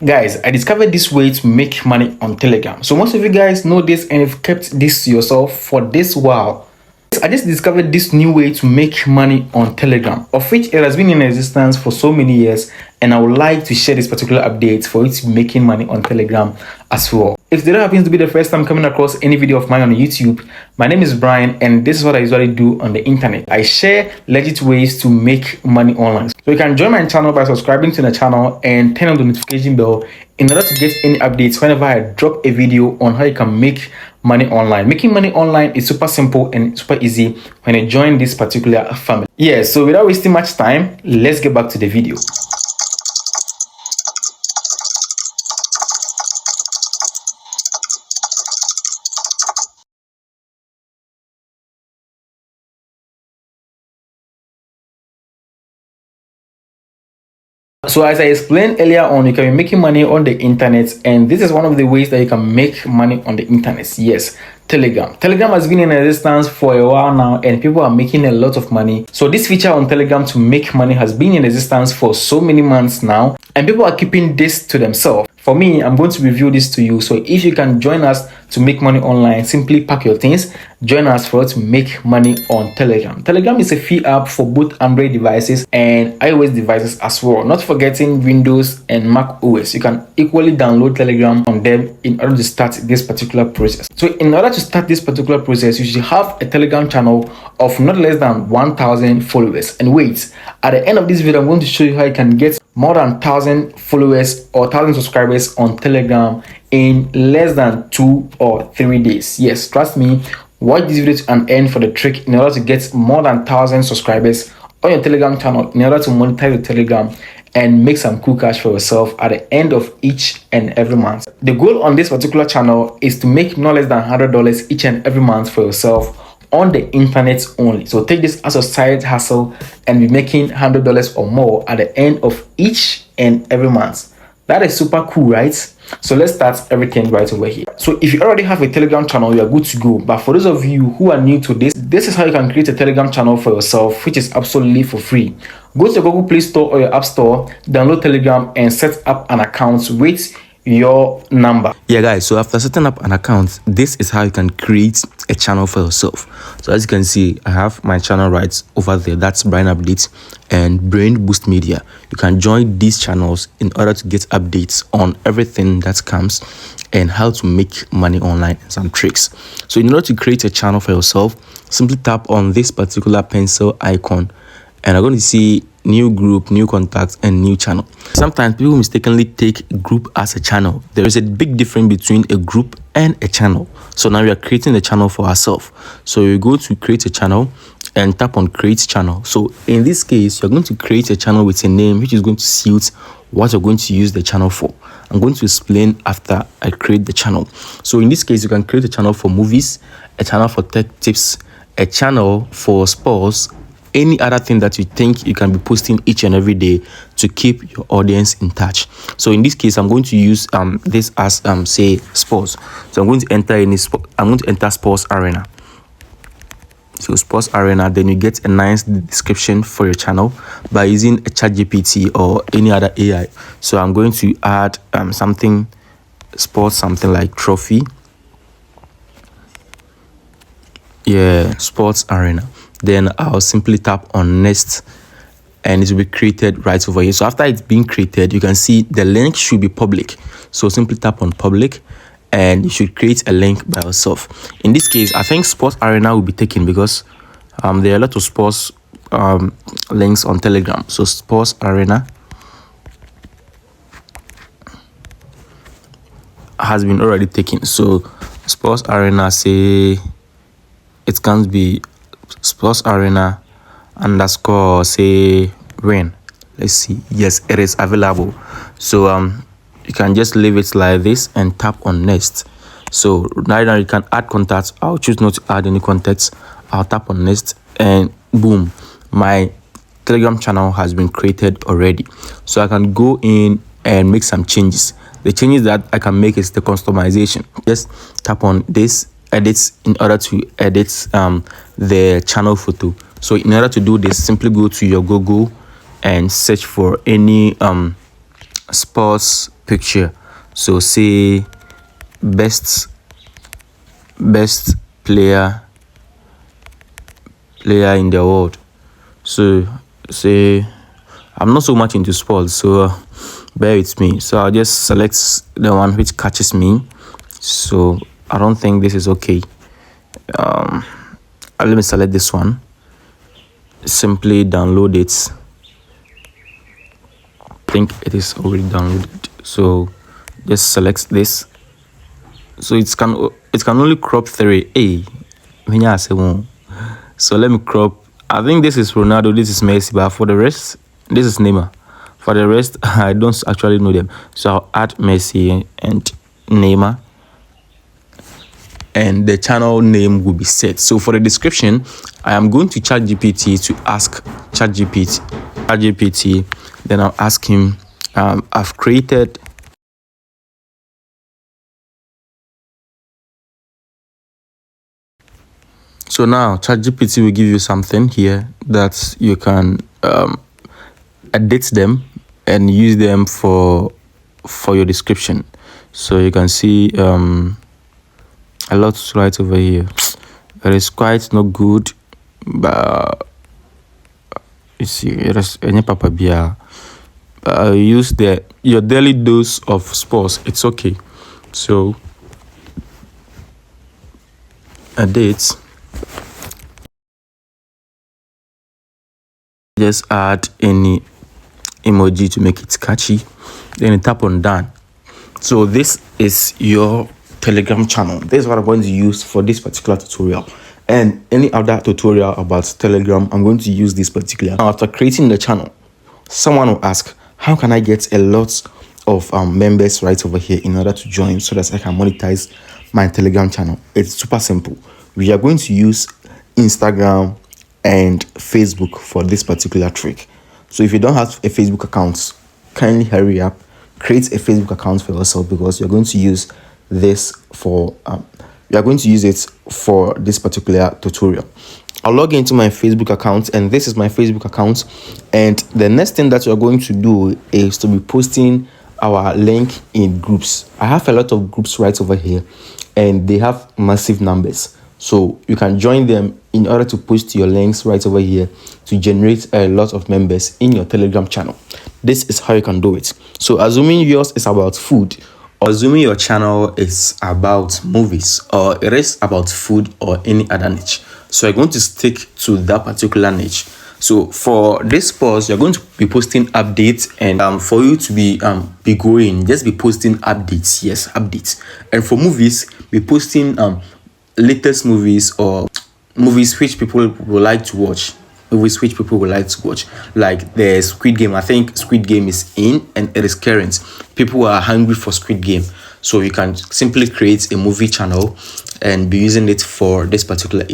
Guys, I discovered this way to make money on Telegram. So most of you guys know this and have kept this to yourself for this while. I just discovered this new way to make money on Telegram, of which it has been in existence for so many years, and I would like to share this particular update for you to be making money on Telegram as well. If today happens to be the first time coming across any video of mine on YouTube, my name is Brian and this is what I usually do on the internet. I share legit ways to make money online. So you can join my channel by subscribing to the channel and turn on the notification bell in order to get any updates whenever I drop a video on how you can make money online. Making money online is super simple and super easy when you join this particular family. Yeah, so without wasting much time, let's get back to the video. So as I explained earlier on, you can be making money on the internet, and this is one of the ways that you can make money on the internet. Yes, Telegram. Telegram has been in existence for a while now and people are making a lot of money. So this feature on Telegram to make money has been in existence for so many months now and people are keeping this to themselves. For me, I'm going to review this to you. So if you can join us to make money online, simply pack your things, join us for us to make money on Telegram. Telegram is a free app for both Android devices and iOS devices as well. Not forgetting Windows and Mac OS. You can equally download Telegram on them in order to start this particular process. So in order to start this particular process, you should have a Telegram channel of not less than 1,000 followers. And wait, at the end of this video, I'm going to show you how you can get more than 1,000 followers or 1,000 subscribers on Telegram in less than 2 or 3 days. Yes, trust me, watch this video to an end for the trick in order to get more than 1,000 subscribers on your Telegram channel in order to monetize your Telegram and make some cool cash for yourself at the end of each and every month. The goal on this particular channel is to make no less than $100 each and every month for yourself on the internet only. So take this as a side hustle and be making $100 or more at the end of each and every month. That is super cool, right? So let's start everything right over here. So if you already have a Telegram channel, you are good to go. But for those of you who are new to this is how you can create a Telegram channel for yourself, which is absolutely for free. Go to your Google Play Store or your App Store, download Telegram and set up an account with your number. Yeah guys, so after setting up an account, this is how you can create a channel for yourself. So as you can see, I have my channel right over there. That's Brain Updates and Brain Boost Media. You can join these channels in order to get updates on everything that comes and how to make money online and some tricks. So in order to create a channel for yourself, simply tap on this particular pencil icon and I'm going to see new group, new contacts and new channel. Sometimes people mistakenly take group as a channel. There is a big difference between a group and a channel. So now we are creating a channel for ourselves. So you go to create a channel and tap on create channel. So in this case, you're going to create a channel with a name which is going to suit what you're going to use the channel for. I'm going to explain after I create the channel. So in this case, you can create a channel for movies, a channel for tech tips, a channel for sports, any other thing that you think you can be posting each and every day to keep your audience in touch. So in this case, I'm going to use this as say sports. So I'm going to enter I'm going to enter sports arena. So sports arena, then you get a nice description for your channel by using a ChatGPT or any other AI. So I'm going to add something sports, something like trophy. Yeah, sports arena. Then I'll simply tap on next and it will be created right over here. So after it's being created, you can see the link should be public. So simply tap on public and you should create a link by yourself. In this case, I think sports arena will be taken because there are a lot of sports links on Telegram. So sports arena has been already taken. So sports arena, say it can't be sports arena underscore say win. Let's see. Yes, it is available. So you can just leave it like this and tap on next. So now you can add contacts. I'll choose not to add any contacts. I'll tap on next and boom, my Telegram channel has been created already. So I can go in and make some changes. The changes that I can make is the customization. Just tap on this edits in order to edit the channel photo. So in order to do this, simply go to your Google and search for any sports picture. So say best player in the world. So say I'm not so much into sports, so bear with me. So I'll just select the one which catches me. So I don't think this is okay. Let me select this one. Simply download it. I think it is already downloaded. So just select this. So it can only crop 3A. So let me crop. I think this is Ronaldo, this is Messi, but for the rest, this is Neymar. For the rest, I don't actually know them. So I'll add Messi and Neymar, and the channel name will be set. So for the description, I am going to ChatGPT to ask ChatGPT. Then I'll ask him, I've created. So now ChatGPT will give you something here that you can edit them and use them for your description. So you can see a lot right over here. It is quite not good, but you see it is any papa bia. Use your daily dose of sports. It's okay. So a date. Just add any emoji to make it catchy. Then you tap on done. So this is your Telegram channel. This is what I'm going to use for this particular tutorial. And any other tutorial about Telegram, I'm going to use this particular. Now, after creating the channel, someone will ask, how can I get a lot of members right over here in order to join so that I can monetize my Telegram channel? It's super simple. We are going to use Instagram and Facebook for this particular trick. So if you don't have a Facebook account, kindly hurry up, create a Facebook account for yourself, because you're going to use this for this particular tutorial. I'll log into my Facebook account, and this is my Facebook account. And the next thing that you're going to do is to be posting our link in groups. I have a lot of groups right over here, and they have massive numbers. So you can join them in order to post your links right over here to generate a lot of members in your Telegram channel. This is how you can do it. So assuming yours is about food, or assuming your channel is about movies, or it is about food or any other niche, so you're going to stick to that particular niche. So for this post, you're going to be posting updates, and for you to be growing, just be posting updates. Yes, updates. And for movies, be posting latest movies, or movies which people would like to watch. Like the Squid Game. I think Squid Game is in and it is current. People are hungry for Squid Game, so you can simply create a movie channel and be using it for this particular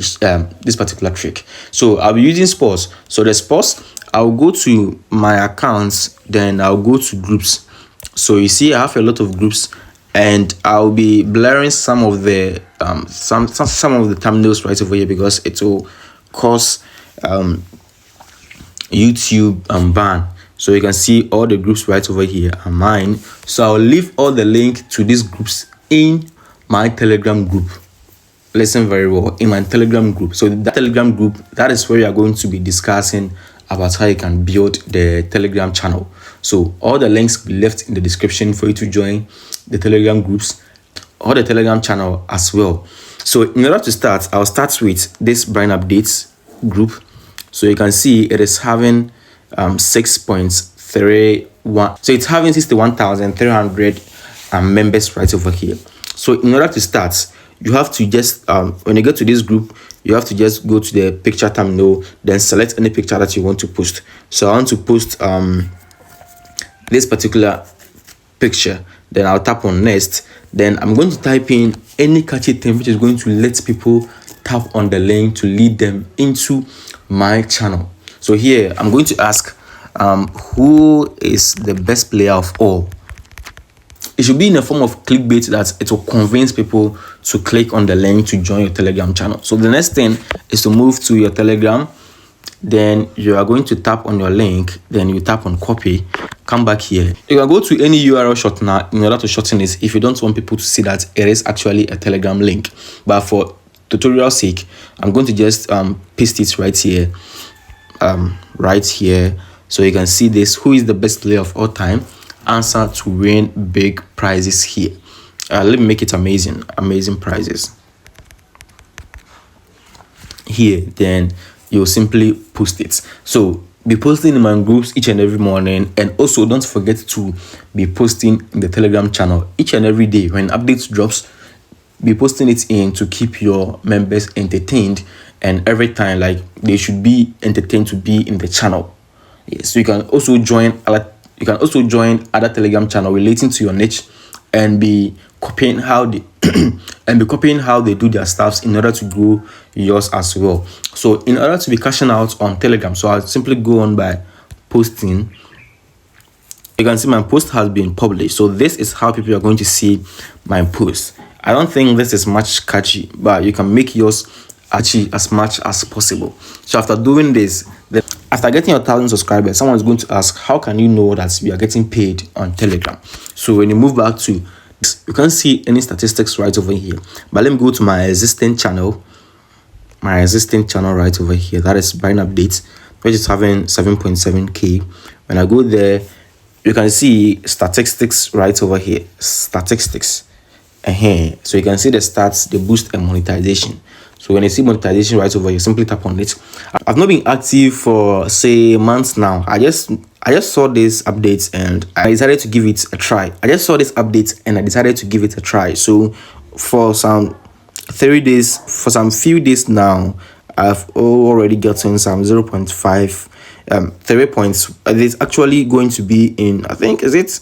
trick. So I'll be using sports. So the sports, I'll go to my accounts, then I'll go to groups. So you see I have a lot of groups, and I'll be blurring some of the some of the thumbnails right over here, because it will cause YouTube ban. So you can see all the groups right over here are mine. So I'll leave all the link to these groups in my Telegram group. Listen very well, in my Telegram group. So that Telegram group, that is where you are going to be discussing about how you can build the Telegram channel. So all the links will be left in the description for you to join the Telegram groups or the Telegram channel as well. So in order to start, I'll start with this Brain Updates group. So you can see it is having 6.31. So it's having 61,300 members right over here. So in order to start, you have to just when you get to this group, you have to just go to the picture thumbnail, then select any picture that you want to post. So I want to post this particular picture. Then I'll tap on next. Then I'm going to type in any catchy thing which is going to let people tap on the link to lead them into my channel. So here I'm going to ask who is the best player of all. It should be in a form of clickbait that it will convince people to click on the link to join your Telegram channel. So the next thing is to move to your Telegram. Then you are going to tap on your link. Then you tap on copy. come back here. You can go to any URL shortener in order to shorten it if you don't want people to see that it is actually a Telegram link. But for tutorial sake, I'm going to just paste it right here, so you can see this. Who is the best player of all time? Answer to win big prizes here. Let me make it amazing prizes here. Then you'll simply post it. So be posting in my groups each and every morning, and also don't forget to be posting in the Telegram channel each and every day. When updates drops, be posting it in to keep your members entertained, and every time, like, they should be entertained to be in the channel. Yes, so you can also join other Telegram channel relating to your niche, and be copying how they do their stuffs in order to grow yours as well. So in order to be cashing out on Telegram, so I'll simply go on by posting. You can see my post has been published. So this is how people are going to see my post. I don't think this is much catchy, but you can make yours catchy as much as possible. So after doing this, after getting your 1,000 subscribers, someone is going to ask, how can you know that we are getting paid on Telegram? So when you move back to this, you can't see any statistics right over here. But let me go to my existing channel right over here. That is Brain Updates, which is having 7.7k. When I go there, you can see statistics right over here. Statistics. So you can see the stats, the boost, and monetization. So when you see monetization right over here, simply tap on it. I've not been active for, say, months now. I just saw this update and I decided to give it a try. So for some few days now, I've already gotten some 0.5 3 points. It's actually going to be in, I think, is it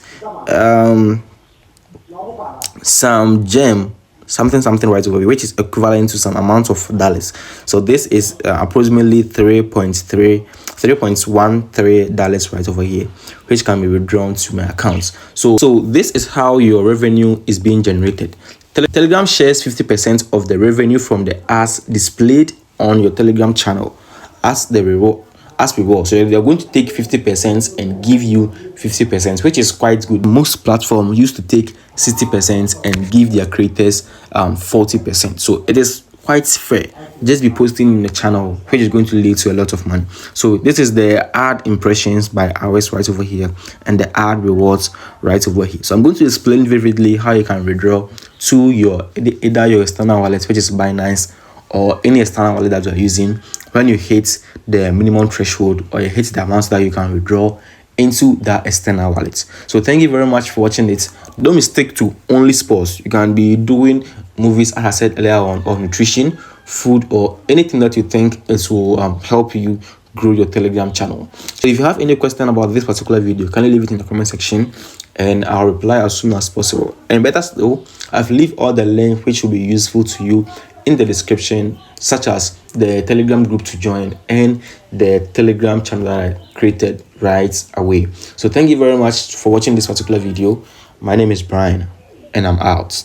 some gem something right over here, which is equivalent to some amount of dollars. So this is approximately $3.13 right over here, which can be withdrawn to my accounts. So this is how your revenue is being generated. Telegram shares 50% of the revenue from the ads displayed on your Telegram channel as the reward. So they're going to take 50% and give you 50%, which is quite good. Most platforms used to take 60% and give their creators 40%. So it is quite fair. Just be posting in the channel, which is going to lead to a lot of money. So this is the ad impressions by hours right over here, and the ad rewards right over here. So I'm going to explain vividly how you can withdraw to either your external wallet, which is Binance, or any external wallet that you are using, when you hit the minimum threshold, or you hit the amount that you can withdraw into that external wallet. So thank you very much for watching it. Don't mistake to only sports. You can be doing movies, as I said earlier on, or nutrition, food, or anything that you think it will help you grow your Telegram channel. So if you have any question about this particular video, kindly leave it in the comment section and I'll reply as soon as possible. And better still, I've leave all the links which will be useful to you in the description, such as the Telegram group to join and the Telegram channel that I created right away. So thank you very much for watching this particular video. My name is Brian and I'm out.